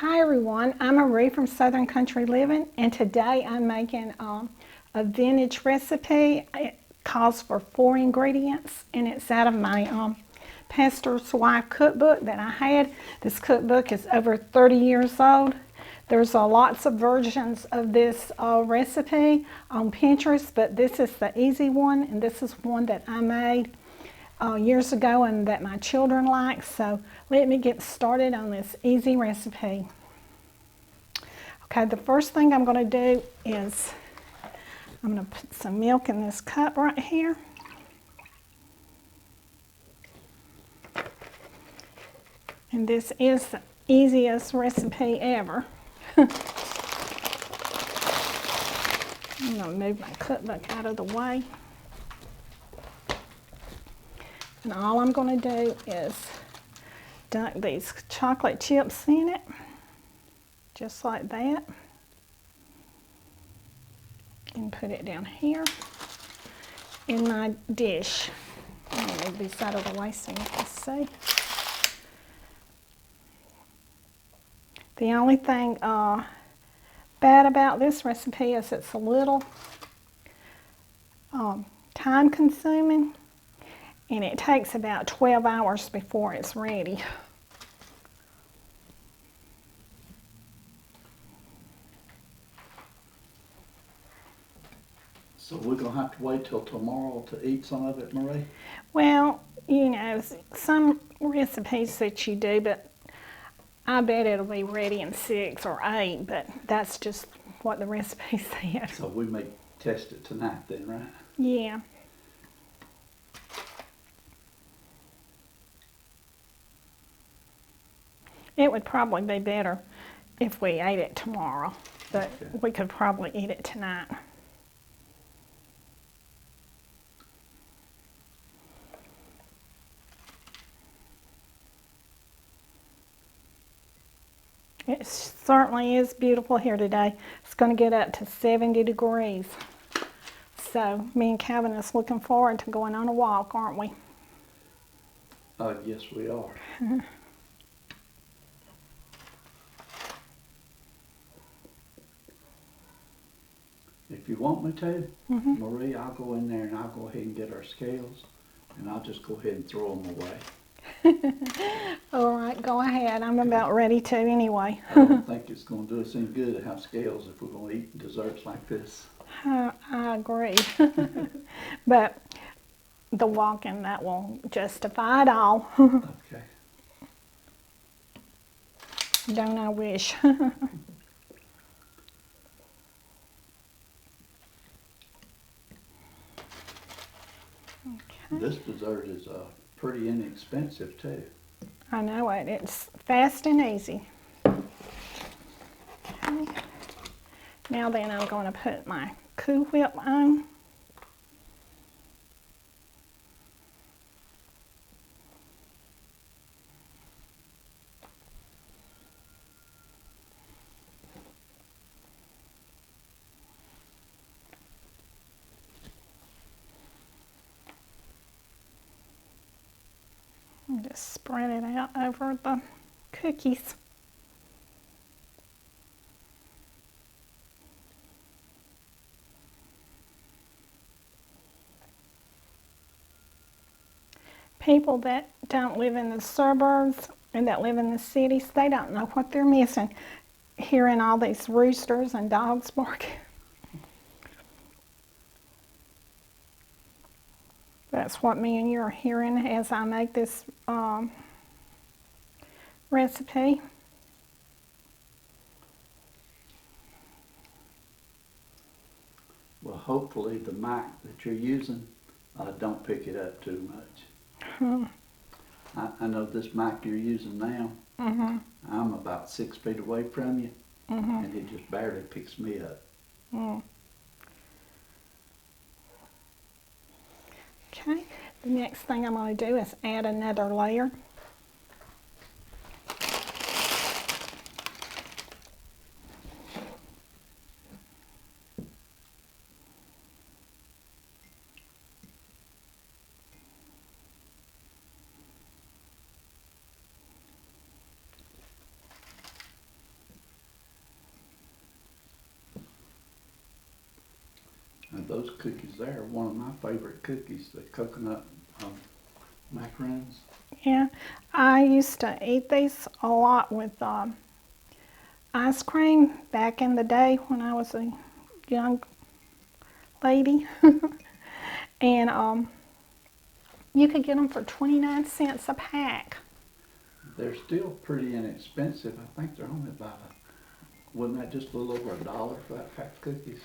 Hi everyone, I'm Marie from Southern Country Living, and today I'm making a vintage recipe. It calls for 4 ingredients, and it's out of my pastor's wife cookbook that I had. This cookbook is over 30 years old. There's lots of versions of this recipe on Pinterest, but this is the easy one, and this is one that I made years ago and that my children like. So let me get started on this easy recipe. Okay, the first thing I'm going to do is I'm going to put some milk in this cup right here. And this is the easiest recipe ever. I'm going to move my cookbook out of the way. And all I'm going to do is dunk these chocolate chips in it, just like that. And put it down here in my dish. I'm going to move this out of the way so you can see. The only thing bad about this recipe is it's a little time consuming, and it takes about 12 hours before it's ready. So we're going to have to wait till tomorrow to eat some of it, Marie? Well, you know, some recipes that you do, but I bet it'll be ready in 6 or 8, but that's just what the recipe said. So we may test it tonight then, right? Yeah. It would probably be better if we ate it tomorrow, but Okay. we could probably eat it tonight. It certainly is beautiful here today. It's going to get up to 70 degrees. So me and Calvin is looking forward to going on a walk, aren't we? Yes, we are. If you want me to, Marie, I'll go in there and I'll go ahead and get our scales, and I'll just go ahead and throw them away. All right, go ahead. I'm about ready to anyway. I don't think it's going to do us any good to have scales if we're going to eat desserts like this. I agree. But the walking, that will justify it all. Okay. Don't I wish? This dessert is pretty inexpensive too. I know it. It's fast and easy. Okay. Now then, I'm going to put my Cool Whip on. And just spread it out over the cookies. People that don't live in the suburbs and that live in the cities, they don't know what they're missing, hearing all these roosters and dogs barking. That's what me and you are hearing as I make this recipe. Well, hopefully the mic that you're using don't pick it up too much. I know this mic you're using now, I'm about 6 feet away from you, and it just barely picks me up. Okay, the next thing I'm going to do is add another layer. those cookies there are one of my favorite cookies, the coconut macaroons. Yeah, I used to eat these a lot with ice cream back in the day when I was a young lady. And you could get them for 29 cents a pack. They're still pretty inexpensive. I think they're only about wasn't that just a little over $1 for that pack of cookies?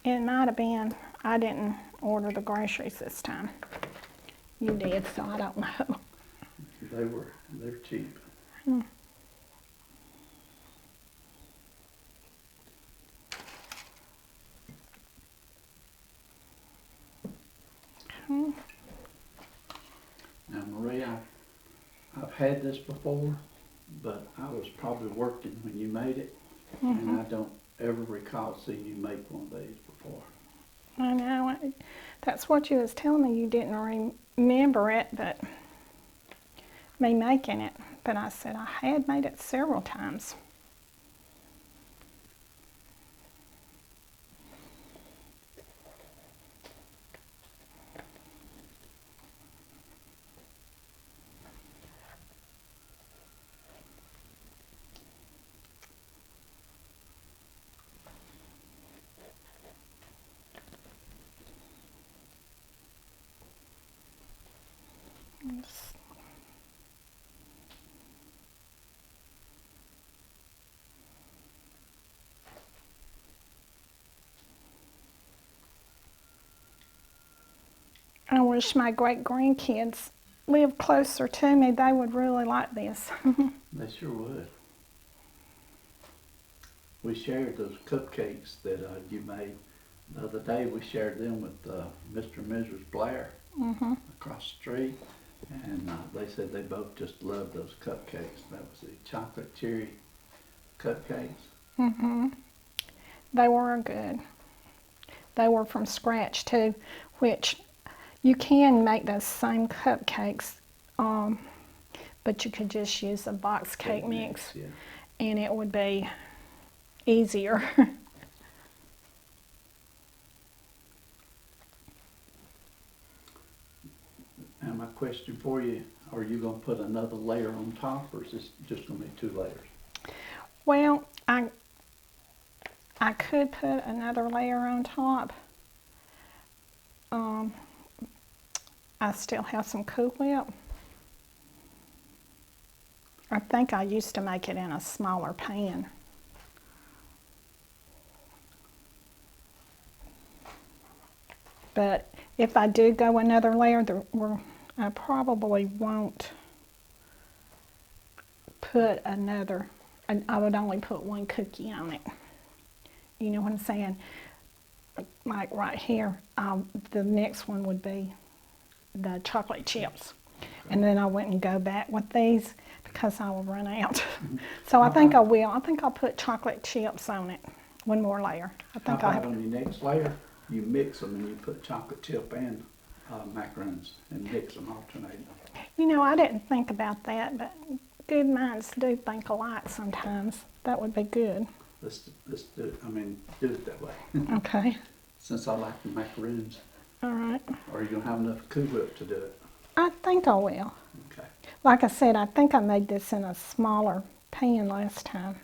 It might have been. I didn't order the groceries this time. You did, so I don't know. They're cheap. Hmm. Hmm. Now, Marie, I've had this before, but I was probably working when you made it, and I don't ever recall seeing you make one of these before. I know. That's what you was telling me. You didn't remember it, but me making it. But I said I had made it several times. I wish my great grandkids lived closer to me. They would really like this. They sure would. We shared those cupcakes that you made the other day. We shared them with Mr. and Mrs. Blair across the street, and they said they both just loved those cupcakes. That was the chocolate cherry cupcakes. They were good. They were from scratch too, which you can make those same cupcakes, but you could just use a box cake mix, yeah. and it would be easier. Now my question for you, are you going to put another layer on top, or is this just going to be 2 layers? Well, I could put another layer on top. I still have some Cool Whip. I think I used to make it in a smaller pan. But if I do go another layer, I probably won't put another. I would only put 1 cookie on it. You know what I'm saying? Like right here, the next one would be the chocolate chips. And then I wouldn't go back with these because I will run out. So I think I will. I think I'll put chocolate chips on it. 1 more layer. I think How about on your next layer, you mix them and you put chocolate chip and macaroons and mix them, alternate them. You know, I didn't think about that, but good minds do think alike sometimes. That would be good. Let's do it. Do it that way. Okay. Since I like the macaroons. All right. Are you going to have enough Cool Whip to do it? I think I will. Okay. Like I said, I think I made this in a smaller pan last time.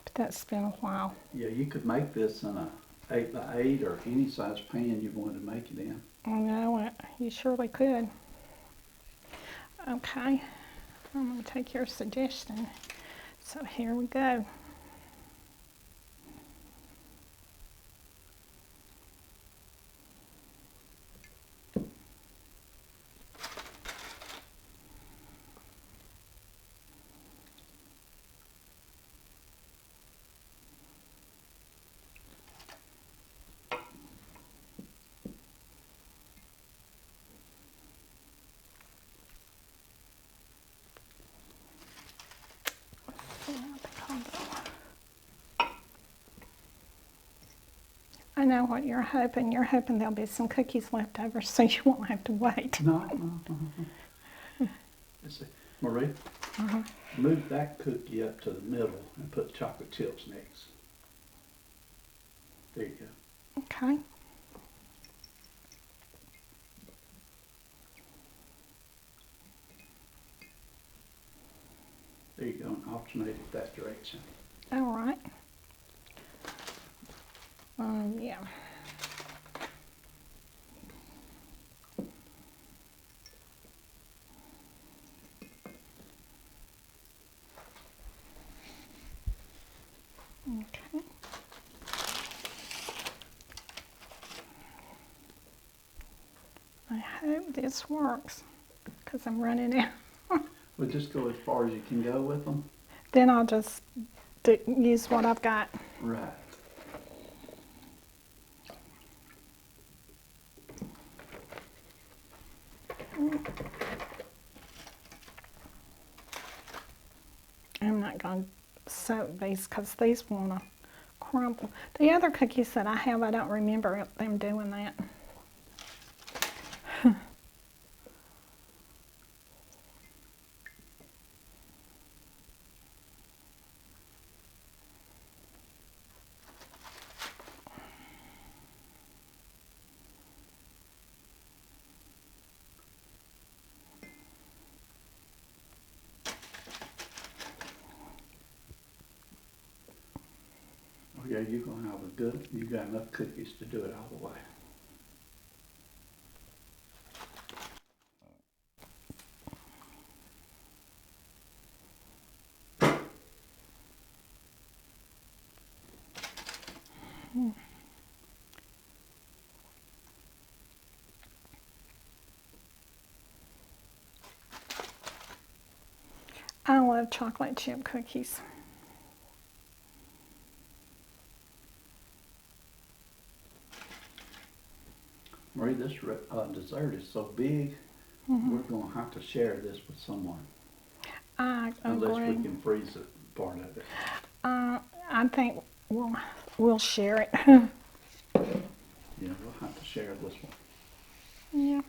But that's been a while. Yeah, you could make this in a 8x8 or any size pan you wanted to make it in. I know it. You surely could. Okay. I'm going to take your suggestion. So here we go. I know what you're hoping. You're hoping there'll be some cookies left over so you won't have to wait. No. Let's see. Marie, move that cookie up to the middle and put chocolate chips next. There you go. Okay. There you go, and alternate it that direction. All right. Yeah. Okay. I hope this works because I'm running out. Well, just go as far as you can go with them. Then I'll just use what I've got. Right. I'm not going to soak these because these want to crumble. The other cookies that I have, I don't remember them doing that. Oh yeah, you're gonna have you got enough cookies to do it all the way. I love chocolate chip cookies. Marie, this dessert is so big, we're going to have to share this with someone. I Unless agree. we can freeze it, part of it. I think we'll share it. Yeah, we'll have to share this one. Yeah.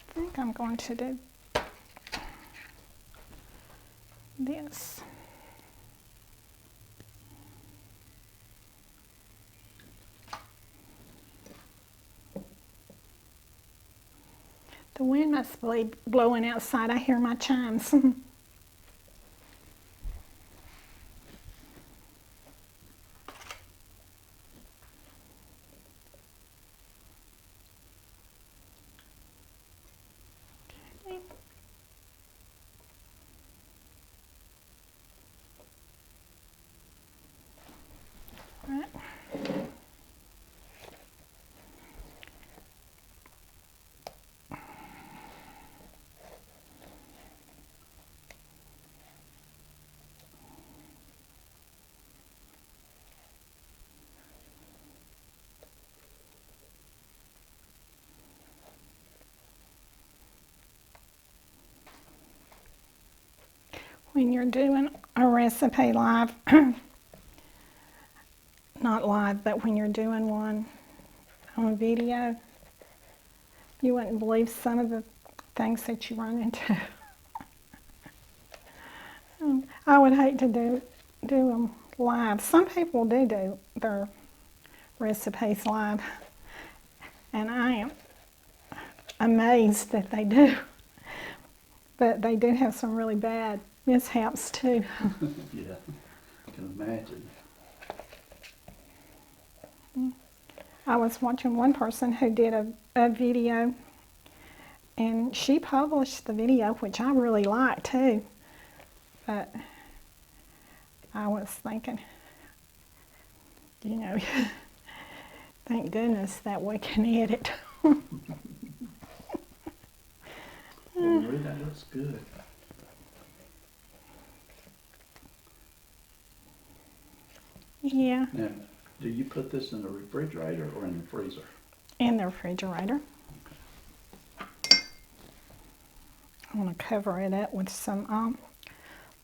I think I'm going to do this. The wind must be blowing outside. I hear my chimes. Right. When you're doing a recipe live, not live, but when you're doing one on video, you wouldn't believe some of the things that you run into. I would hate to do them live. Some people do their recipes live, and I am amazed that they do. But they do have some really bad mishaps too. Yeah, I can imagine. I was watching one person who did a video, and she published the video, which I really liked too. But I was thinking, you know, thank goodness that we can edit. Well, Marie, that looks good. Yeah, Now, do you put this in the refrigerator or in the freezer? in the refrigerator. I want to cover it up with some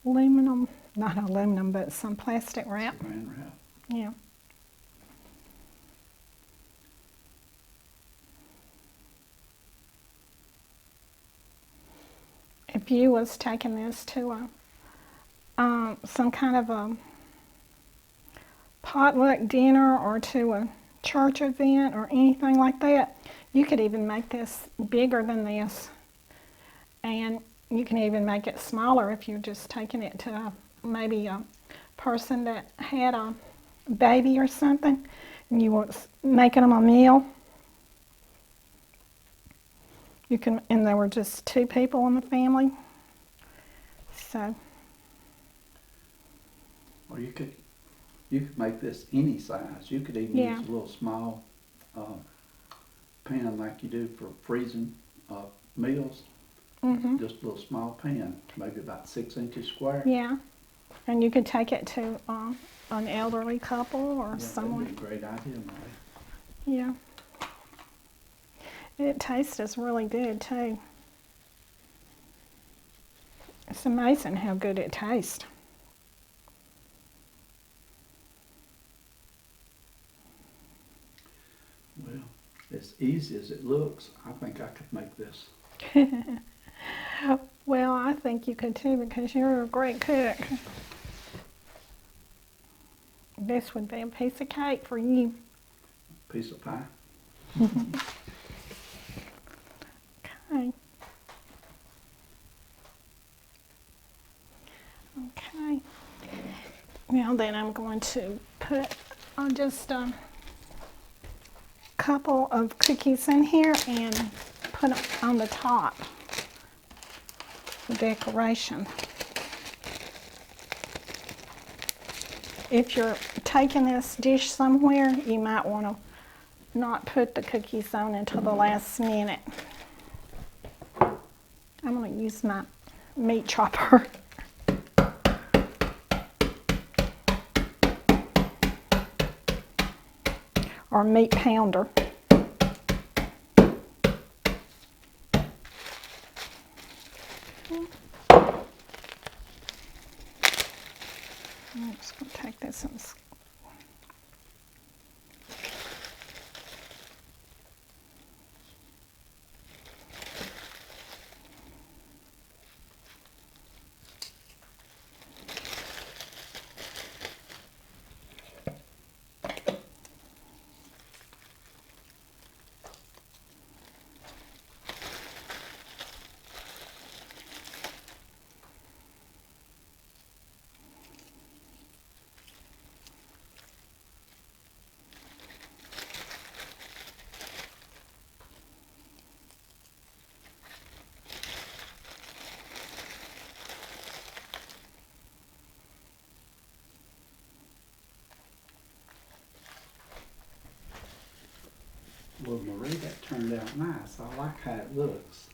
aluminum, not aluminum, but some plastic wrap. Saran wrap. Yeah. If you was taking this to some kind of a potluck dinner or to a church event or anything like that, you could even make this bigger than this, and you can even make it smaller if you're just taking it to maybe a person that had a baby or something, and you were making them a meal. You can, and there were just 2 people in the family. So, Or you could make this any size. You could even yeah. use a little small pan like you do for freezing meals. Mhm. Just a little small pan, maybe about 6 inches square. Yeah. And you could take it to an elderly couple or Yeah, someone. that'd be a great idea, Marie. Yeah. It tastes really good too. It's amazing how good it tastes. Well, as easy as it looks, I think I could make this. Well, I think you could too because you're a great cook. This would be a piece of cake for you. Piece of pie. Okay. Okay. Now then I'm going to put just a couple of cookies in here and put them on the top for decoration. If you're taking this dish somewhere, you might want to not put the cookies on until the last minute. I'm going to use my meat chopper. Or meat pounder. I'm just going to take this and Well, Marie, that turned out nice. I like how it looks.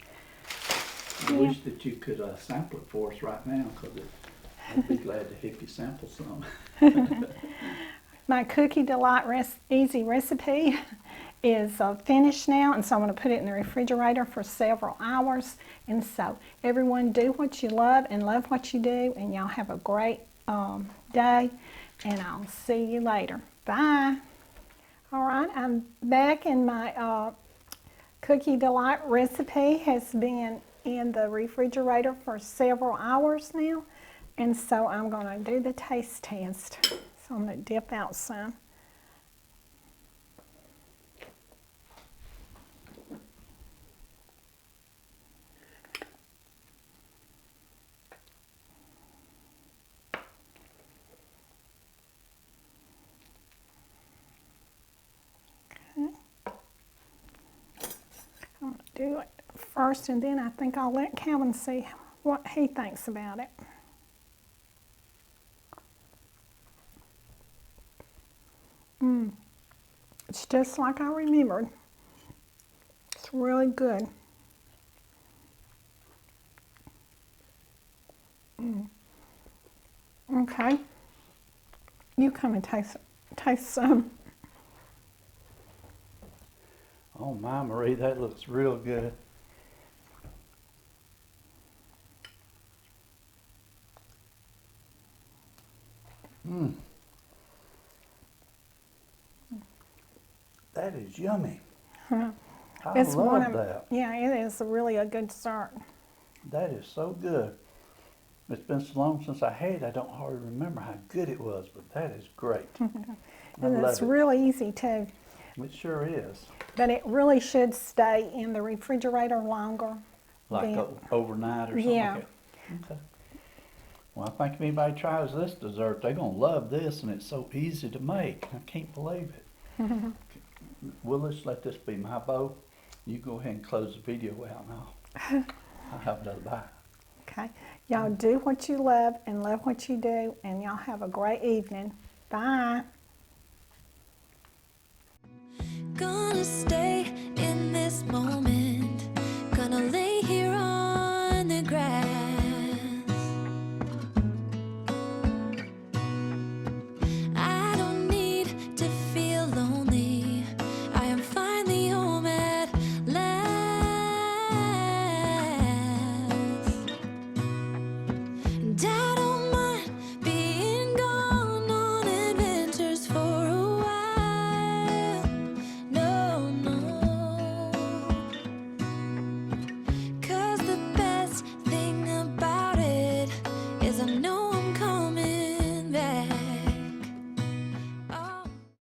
I Yeah. wish that you could sample it for us right now, because I'd be glad to help you sample some. my Cookie Delight easy recipe is finished now, and so I'm going to put it in the refrigerator for several hours. And so everyone do what you love and love what you do, and y'all have a great day, and I'll see you later. Bye. All right, I'm back, and my Cookie Delight recipe has been in the refrigerator for several hours now, and so I'm going to do the taste test. So I'm going to dip out some. I'm going to do it first, and then I think I'll let Calvin see what he thinks about it. It's just like I remembered. It's really good. Okay. You come and taste some. Oh my, Marie, that looks real good. That is yummy. I It's one love of, that. yeah, it is really a good start. That is so good. It's been so long since I had it, I don't hardly remember how good it was, but that is great. I And love it's it. really easy too. It sure is. But it really should stay in the refrigerator longer. Like then, overnight or something yeah. like that? Okay. Well, I think if anybody tries this dessert, they're going to love this, and it's so easy to make. I can't believe it. Well, let's let this be my bowl. You go ahead and close the video out, and I'll have another bite. Okay. Y'all do what you love and love what you do, and y'all have a great evening. Bye. Gonna stay in this moment.